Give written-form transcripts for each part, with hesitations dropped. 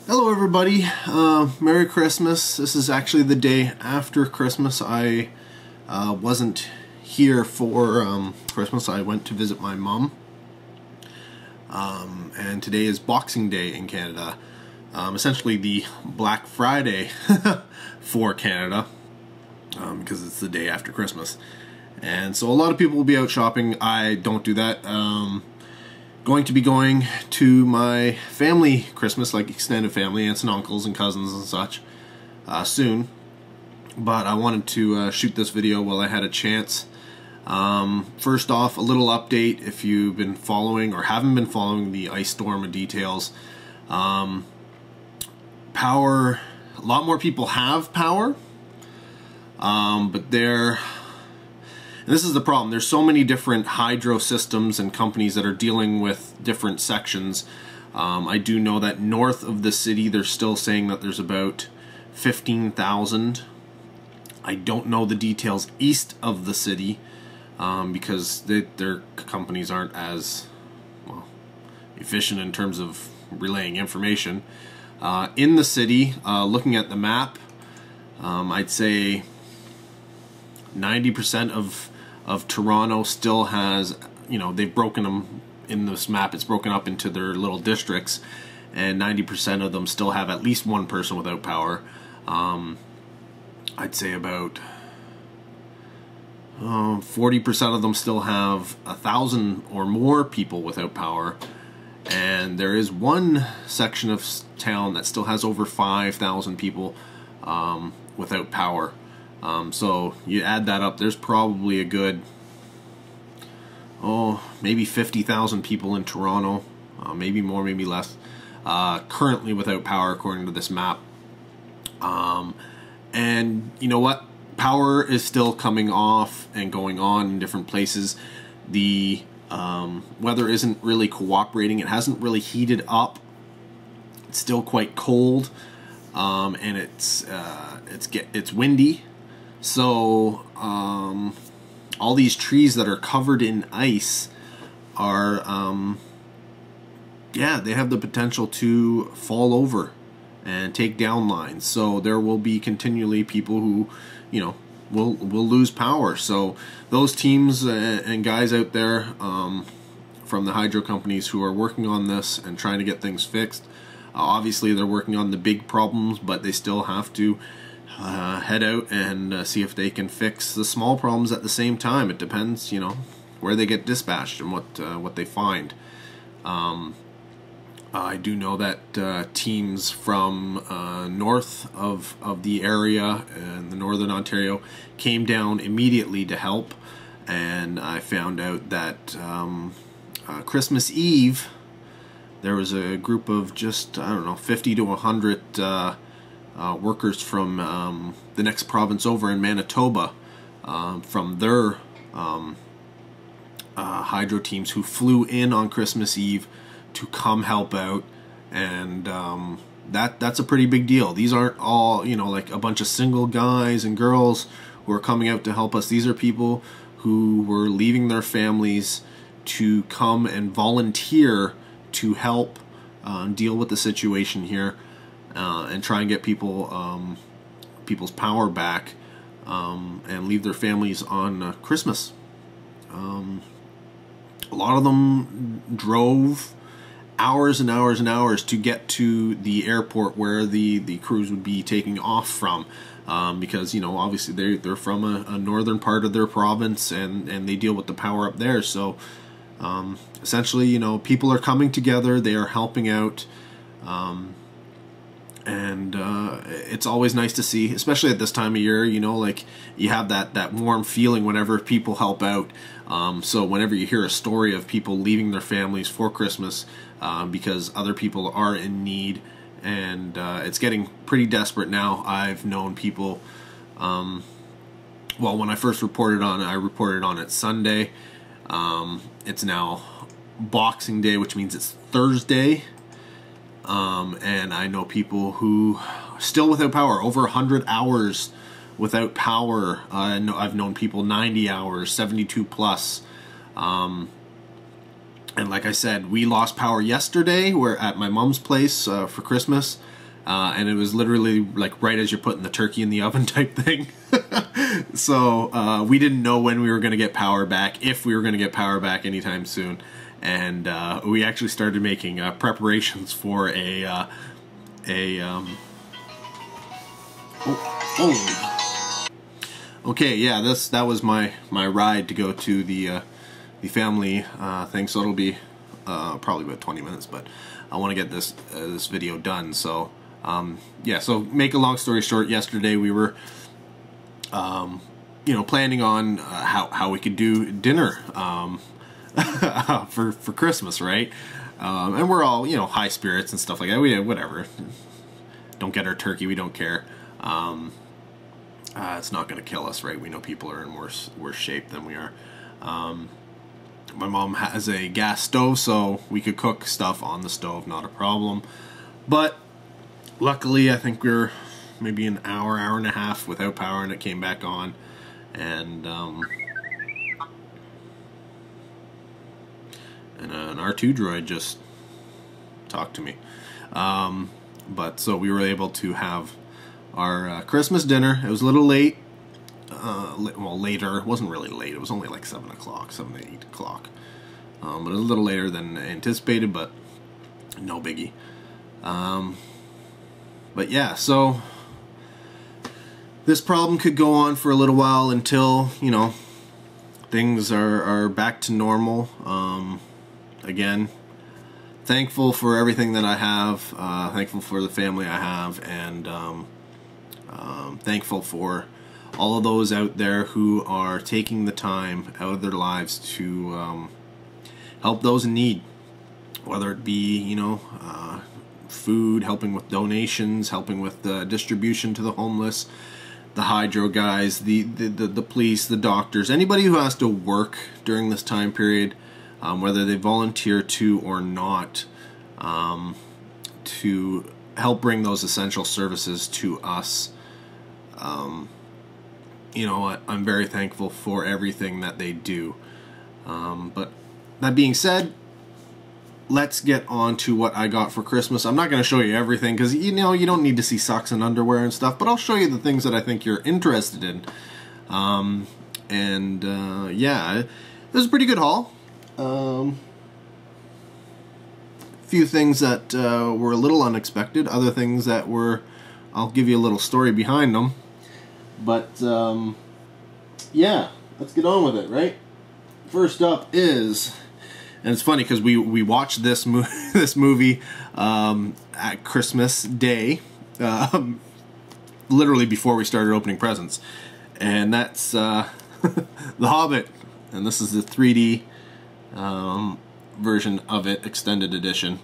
Hello everybody, Merry Christmas. This is actually the day after Christmas. I wasn't here for Christmas. I went to visit my mom. And today is Boxing Day in Canada. Essentially the Black Friday for Canada, because it's the day after Christmas. And so a lot of people will be out shopping. I don't do that. Going to be going to my family Christmas, like extended family, aunts and uncles and cousins and such, soon. But I wanted to shoot this video while I had a chance. First off, a little update if you've been following or haven't been following the ice storm details. Power, a lot more people have power, but and this is the problem. There's so many different hydro systems and companies that are dealing with different sections. I do know that north of the city, they're still saying that there's about 15,000. I don't know the details east of the city because their companies aren't as efficient in terms of relaying information. In the city, looking at the map, I'd say 90% of Toronto still has, they've broken them in this map. It's broken up into their little districts, and 90% of them still have at least one person without power. I'd say about 40% of them still have 1,000 or more people without power, and there is one section of town that still has over 5,000 people without power. So you add that up, there's probably a good, maybe 50,000 people in Toronto, maybe more, maybe less, currently without power according to this map. And you know what? Power is still coming off and going on in different places. The weather isn't really cooperating. It hasn't really heated up. It's still quite cold, and it's windy. So all these trees that are covered in ice are they have the potential to fall over and take down lines. So there will be continually people who will lose power. So those teams and guys out there from the hydro companies who are working on this and trying to get things fixed, obviously they're working on the big problems, but they still have to head out and see if they can fix the small problems at the same time. It depends, where they get dispatched and what they find. I do know that teams from north of the area and the northern Ontario came down immediately to help, and I found out that Christmas Eve there was a group of just, 50 to 100 workers from the next province over in Manitoba, from their hydro teams, who flew in on Christmas Eve to come help out, and that's a pretty big deal. These aren't all like a bunch of single guys and girls who are coming out to help us. These are people who were leaving their families to come and volunteer to help deal with the situation here. And try and get people's power back, and leave their families on Christmas. A lot of them drove hours and hours and hours to get to the airport where the crews would be taking off from, because obviously they're from a northern part of their province, and they deal with the power up there. So essentially, people are coming together, they are helping out. And it's always nice to see, especially at this time of year, like you have that warm feeling whenever people help out. So whenever you hear a story of people leaving their families for Christmas because other people are in need, and it's getting pretty desperate now. I've known people, well, when I first reported on it, I reported on it Sunday. It's now Boxing Day, which means it's Thursday. And I know people who are still without power, over 100 hours without power. I've known people 90 hours, 72 plus. And like I said, we lost power yesterday. We're at my mom's place for Christmas. and it was literally like right as you're putting the turkey in the oven type thing. So we didn't know when we were going to get power back, if we were going to get power back anytime soon, and we actually started making preparations for Okay, yeah, that was my ride to go to the family thing. So it'll be probably about 20 minutes, but I want to get this video done. So yeah, so make a long story short, yesterday we were you know, planning on how we could do dinner for Christmas, right? And we're all, you know, high spirits and stuff like that. We whatever. Don't get our turkey, we don't care. It's not going to kill us, right? We know people are in worse shape than we are. My mom has a gas stove, so we could cook stuff on the stove, not a problem. But luckily, I think we were maybe an hour and a half without power, and it came back on. And an R2 droid just talked to me. But so we were able to have our Christmas dinner. It was a little late. Well, later. It wasn't really late. It was only like 7 o'clock, 7 to 8 o'clock. But it was a little later than anticipated, but no biggie. But yeah, so this problem could go on for a little while until, you know, things are back to normal. Again, thankful for everything that I have, thankful for the family I have, and thankful for all of those out there who are taking the time out of their lives to help those in need, whether it be, you know, food, helping with donations, helping with distribution to the homeless, the hydro guys, the police, the doctors, anybody who has to work during this time period, whether they volunteer to or not, to help bring those essential services to us. You know what, I'm very thankful for everything that they do. But that being said, let's get on to what I got for Christmas. I'm not going to show you everything because, you know, you don't need to see socks and underwear and stuff, but I'll show you the things that I think you're interested in. Yeah, it was a pretty good haul. Few things that were a little unexpected, other things that were, I'll give you a little story behind them. But yeah, let's get on with it, right? First up is, and it's funny because we watched this movie at Christmas Day, literally before we started opening presents, and that's The Hobbit, and this is the 3D version of it, extended edition.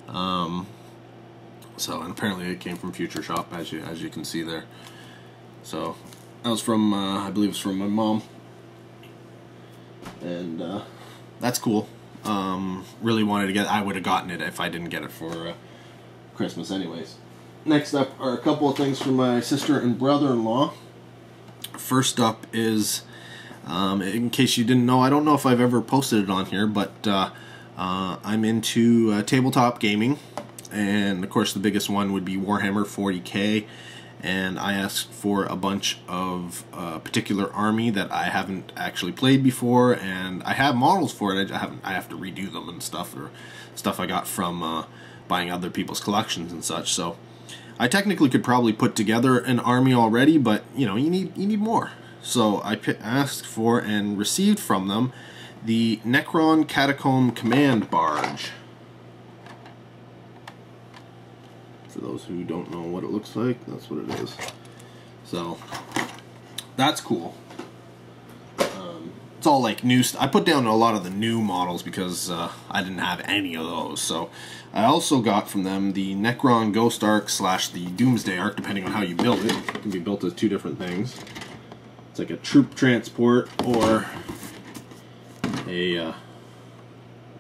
So, and apparently it came from Future Shop, as you can see there. So that was from I believe it was from my mom, and that's cool. Really wanted to get. I would have gotten it if I didn't get it for Christmas, anyways. Next up are a couple of things from my sister and brother-in-law. First up is, in case you didn't know, I don't know if I've ever posted it on here, but I'm into tabletop gaming, and of course the biggest one would be Warhammer 40K. And I asked for a bunch of particular army that I haven't actually played before, and I have models for it. I have to redo them and stuff, or stuff I got from buying other people's collections and such. So I technically could probably put together an army already, but you know, you need more. So I asked for and received from them the Necron Catacomb Command Barge. For those who don't know what it looks like, that's what it is. So that's cool. It's all like new. I put down a lot of the new models because I didn't have any of those. So I also got from them the Necron Ghost Arc / the Doomsday Arc, depending on how you build it. It can be built as two different things. It's like a troop transport or a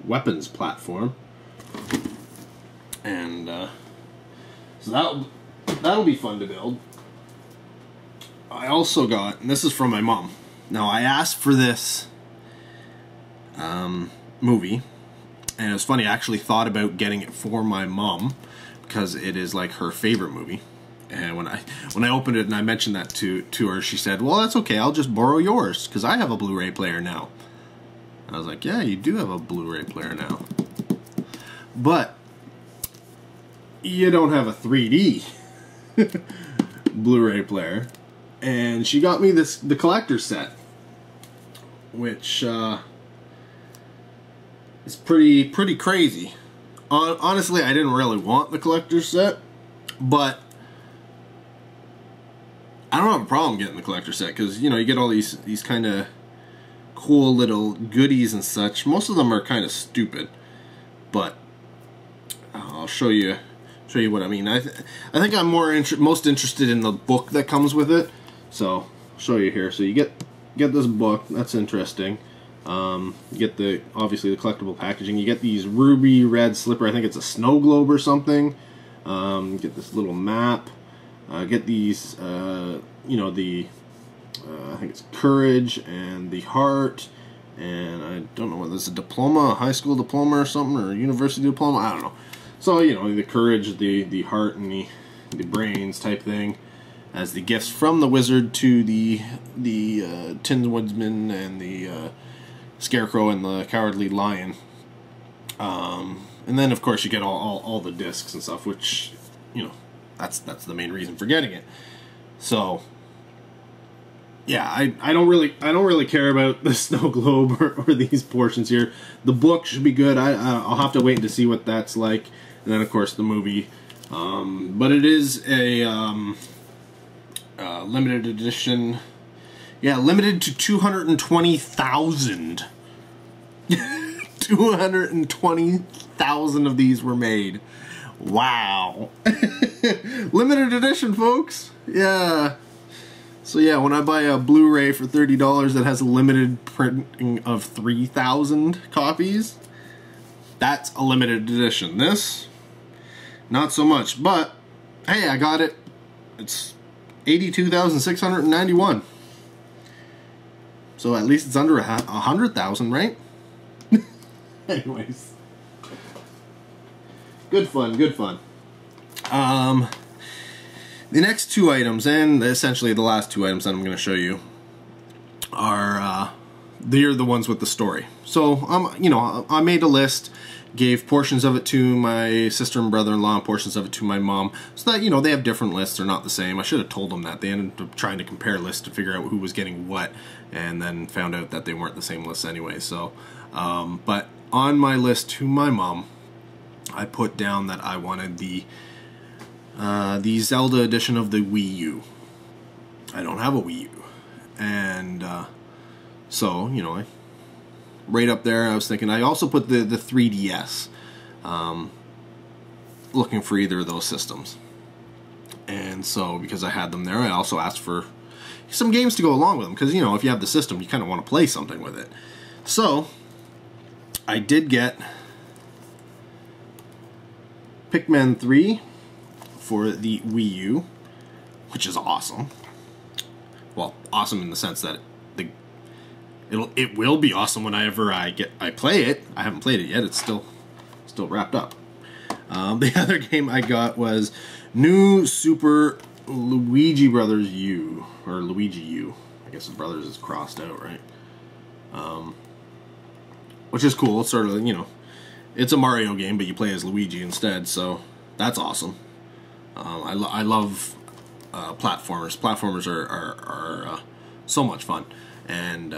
weapons platform, and so that'll be fun to build. I also got, and this is from my mom. Now, I asked for this movie, and it was funny, I actually thought about getting it for my mom, because it is like her favorite movie. And when I opened it and I mentioned that to her, she said, "Well, that's okay. I'll just borrow yours because I have a Blu-ray player now." And I was like, "Yeah, you do have a Blu-ray player now, but you don't have a 3D Blu-ray player." And she got me the collector's set, which is pretty crazy. Honestly, I didn't really want the collector's set, but I don't have a problem getting the collector's set because, you know, you get all these kind of cool little goodies and such. Most of them are kind of stupid, but I'll show you what I mean. I think I'm most interested in the book that comes with it. So I'll show you here. So you get this book. That's interesting. You get obviously the collectible packaging. You get these ruby red slipper. I think it's a snow globe or something. You get this little map. Get these, you know, I think it's courage and the heart, and I don't know whether it's a diploma, a high school diploma or something, or a university diploma, I don't know. So, you know, the courage, the heart, and the brains type thing as the gifts from the wizard to the Tin Woodsman and the Scarecrow and the Cowardly Lion. And then, of course, you get all the discs and stuff, which, you know, that's the main reason for getting it. So, yeah, I don't really care about the snow globe or these portions here. The book should be good. I'll have to wait to see what that's like, and then of course the movie. But it is a limited edition. Yeah, limited to 220,000. 220,000 of these were made. Wow. Limited edition, folks. Yeah. So yeah, when I buy a Blu-ray for $30 that has a limited printing of 3,000 copies, that's a limited edition. This, not so much. But hey, I got it. It's 82,691. So at least it's under 100,000, right? Anyways. Good fun, good fun. The next two items, and essentially the last two items that I'm going to show you, are they're the ones with the story. So you know, I made a list, gave portions of it to my sister and brother-in-law, and portions of it to my mom, so that, you know, they have different lists. They're not the same. I should have told them that. They ended up trying to compare lists to figure out who was getting what, and then found out that they weren't the same lists anyway. So, but on my list to my mom, I put down that I wanted the Zelda edition of the Wii U. I don't have a Wii U, and so, you know, right up there I was thinking. I also put the 3DS, looking for either of those systems, and so because I had them there, I also asked for some games to go along with them, because, you know, if you have the system, you kind of want to play something with it. So I did get Pikmin 3 for the Wii U, which is awesome. Well, awesome in the sense that it will be awesome whenever I play it. I haven't played it yet. It's still wrapped up. The other game I got was New Super Luigi Brothers U, or Luigi U. I guess the brothers is crossed out, right? Which is cool. It's sort of, you know, it's a Mario game, but you play as Luigi instead, so that's awesome. I love platformers. Platformers are so much fun, and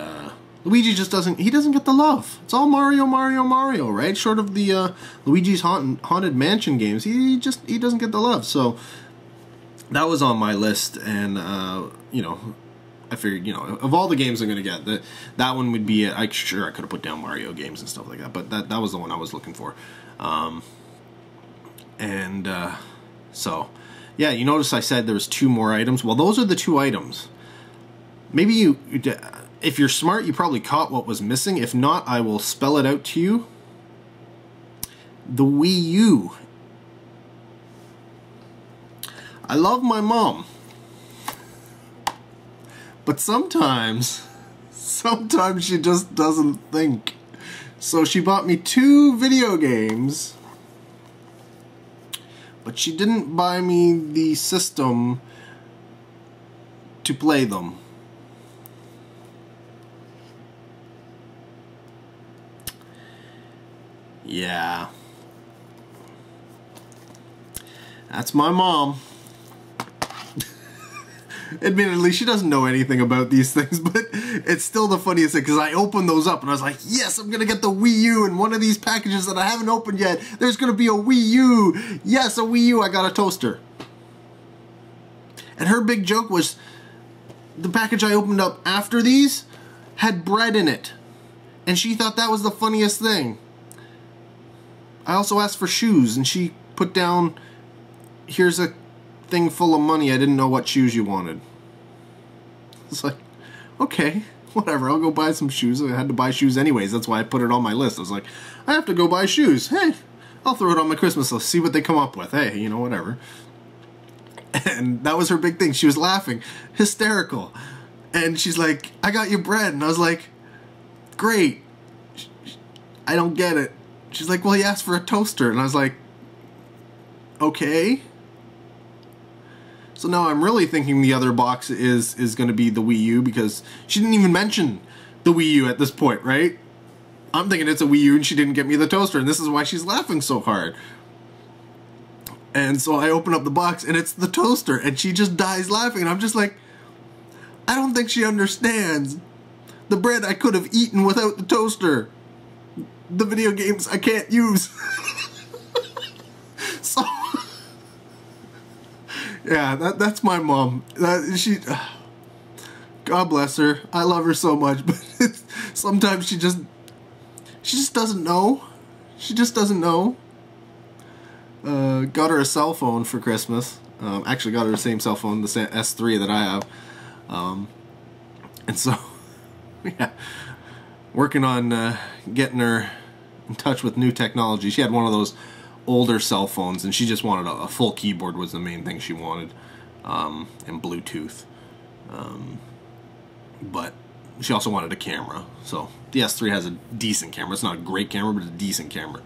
Luigi just doesn't get the love. It's all Mario, right? Short of the Luigi's Haunted Mansion games, he doesn't get the love. So that was on my list, and you know, I figured, you know, of all the games I'm gonna get, that one would be it. Sure, I could have put down Mario games and stuff like that, but that was the one I was looking for. So yeah, you notice I said there was two more items. Well, those are the two items. Maybe if you're smart, you probably caught what was missing. If not, I will spell it out to you. The Wii U. I love my mom, but sometimes she just doesn't think. So she bought me two video games but she didn't buy me the system to play them. Yeah. That's my mom. Admittedly, she doesn't know anything about these things, but it's still the funniest thing, because I opened those up and I was like, yes, I'm gonna get the Wii U, and one of these packages that I haven't opened yet, there's gonna be a Wii U. Yes, a Wii U. I got a toaster. And her big joke was, the package I opened up after these had bread in it, and she thought that was the funniest thing. I also asked for shoes, and she put down, here's a thing full of money, I didn't know what shoes you wanted. It's like, okay, whatever, I'll go buy some shoes. I had to buy shoes anyways, that's why I put it on my list. I was like, I have to go buy shoes. Hey, I'll throw it on my Christmas list, see what they come up with. Hey, you know, whatever. And that was her big thing. She was laughing, hysterical. And she's like, I got you bread. And I was like, great. I don't get it. She's like, well, he asked for a toaster. And I was like, okay. So now I'm really thinking the other box is going to be the Wii U, because she didn't even mention the Wii U at this point, right? I'm thinking it's a Wii U and she didn't get me the toaster, and this is why she's laughing so hard. And so I open up the box and it's the toaster, and she just dies laughing, and I'm just like, I don't think she understands. The bread I could have eaten without the toaster. The video games I can't use. So... yeah, that's my mom. God bless her. I love her so much, but sometimes she just doesn't know. She just doesn't know. Got her a cell phone for Christmas. Actually got her the same cell phone, the S3 that I have. And so, yeah, working on getting her in touch with new technology. She had one of those older cell phones, and she just wanted a full keyboard was the main thing she wanted, and Bluetooth, but she also wanted a camera. So the S3 has a decent camera. It's not a great camera, but it's a decent camera,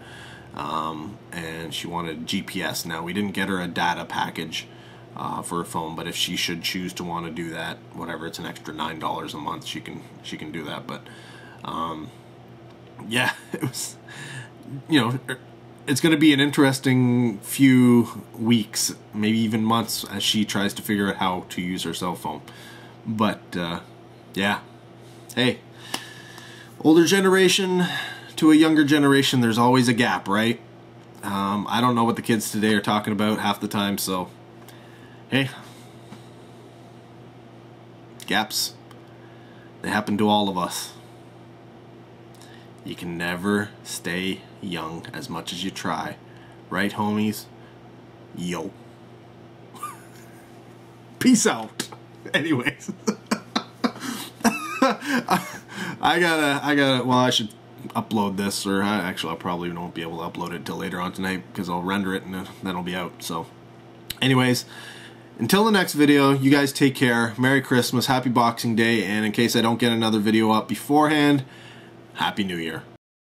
and she wanted GPS. Now, we didn't get her a data package for a phone, but if she should choose to want to do that, whatever, it's an extra $9 a month, she can do that. But yeah, it was, you know, it's going to be an interesting few weeks, maybe even months, as she tries to figure out how to use her cell phone. But, yeah. Hey, older generation to a younger generation, there's always a gap, right? I don't know what the kids today are talking about half the time, so, hey. Gaps, they happen to all of us. You can never stay young as much as you try. Right, homies? Yo. Peace out. Anyways. I gotta, well, I should upload this, or actually I probably won't be able to upload it till later on tonight, because I'll render it and then it'll be out. So, anyways, until the next video, you guys take care. Merry Christmas, Happy Boxing Day, and in case I don't get another video up beforehand, Happy New Year.